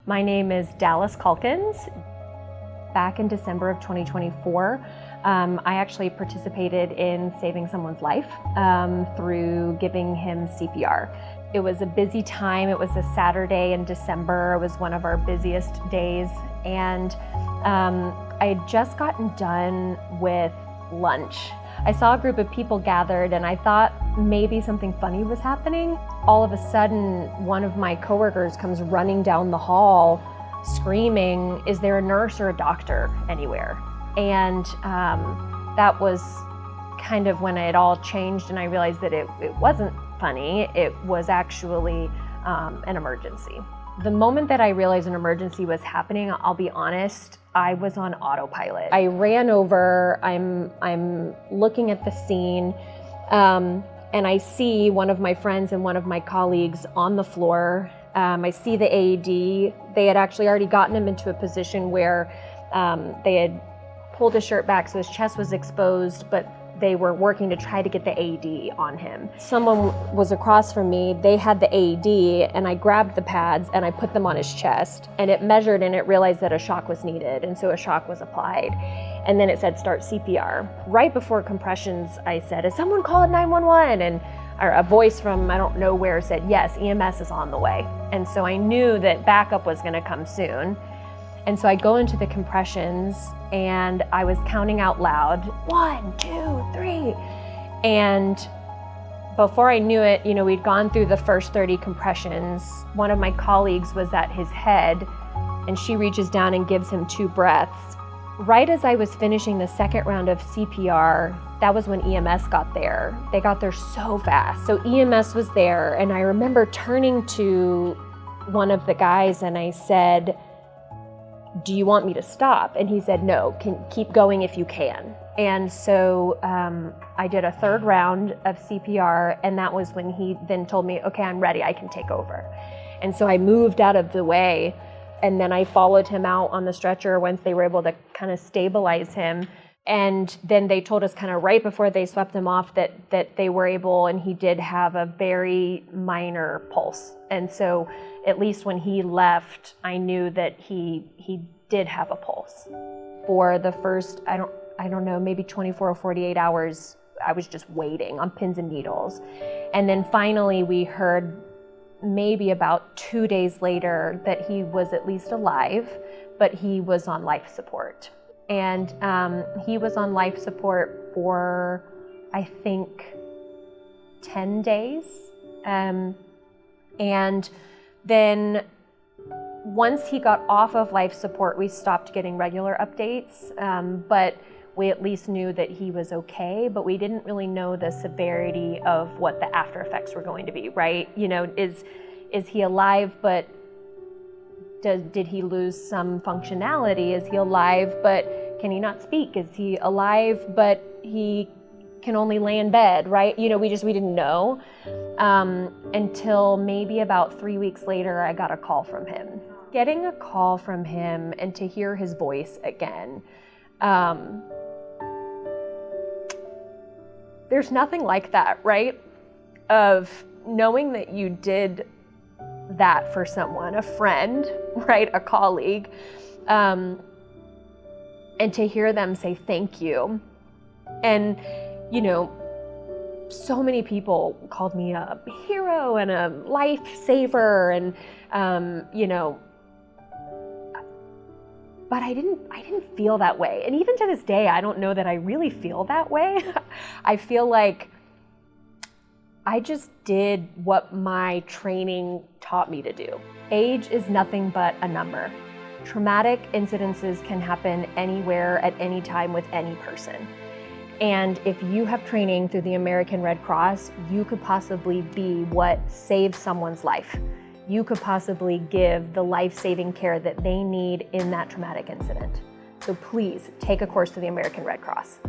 My name is Dallas Caulkins. Back in December of 2024, I actually participated in saving someone's life through giving him CPR. It was a busy time. It was a Saturday in December. It was one of our busiest days. And I had just gotten done with lunch. I saw a group of people gathered and I thought maybe something funny was happening. All of a sudden, one of my coworkers comes running down the hall screaming, "Is there a nurse or a doctor anywhere?" And that was kind of when it all changed and I realized that it wasn't funny, it was actually an emergency. The moment that I realized an emergency was happening, I'll be honest, I was on autopilot. I ran over, I'm looking at the scene, and I see one of my friends and one of my colleagues on the floor. I see the AED. They had actually already gotten him into a position where they had pulled his shirt back so his chest was exposed, but they were working to try to get the AED on him. Someone was across from me, they had the AED, and I grabbed the pads and I put them on his chest, and it measured and it realized that a shock was needed, and so a shock was applied. And then it said start CPR. Right before compressions, I said, "Has someone called 911?" And a voice from I don't know where said, "Yes, EMS is on the way." And so I knew that backup was gonna come soon. And so I go into the compressions and I was counting out loud, 1, 2, 3. And before I knew it, we'd gone through the first 30 compressions. One of my colleagues was at his head and she reaches down and gives him 2 breaths. Right as I was finishing the second round of CPR, that was when EMS got there. They got there so fast. So EMS was there and I remember turning to one of the guys and I said, "Do you want me to stop?" And he said, "No, keep going if you can." And so I did a 3rd round of CPR, and that was when he then told me, "Okay, I'm ready, I can take over." And so I moved out of the way, and then I followed him out on the stretcher once they were able to kind of stabilize him. And then they told us kind of right before they swept him off that they were able, and he did have a very minor pulse. And so at least when he left, I knew that he did have a pulse. For the first, I don't know, maybe 24 or 48 hours, I was just waiting on pins and needles. And then finally we heard maybe about 2 days later that he was at least alive, but he was on life support. And he was on life support for, I think, 10 days. And then once he got off of life support, we stopped getting regular updates, but we at least knew that he was okay, but we didn't really know the severity of what the after effects were going to be, right? Is he alive, but did he lose some functionality? Is he alive, but can he not speak? Is he alive, but he can only lay in bed, right? We didn't know until maybe about 3 weeks later, I got a call from him. Getting a call from him and to hear his voice again, there's nothing like that, right? Of knowing that you did that for someone, a friend, right, a colleague, and to hear them say thank you. And so many people called me a hero and a lifesaver, and but I didn't feel that way. And even to this day, I don't know that I really feel that way. I feel like I just did what my training taught me to do. Age is nothing but a number. Traumatic incidences can happen anywhere at any time with any person. And if you have training through the American Red Cross, you could possibly be what saves someone's life. You could possibly give the life-saving care that they need in that traumatic incident. So please take a course through the American Red Cross.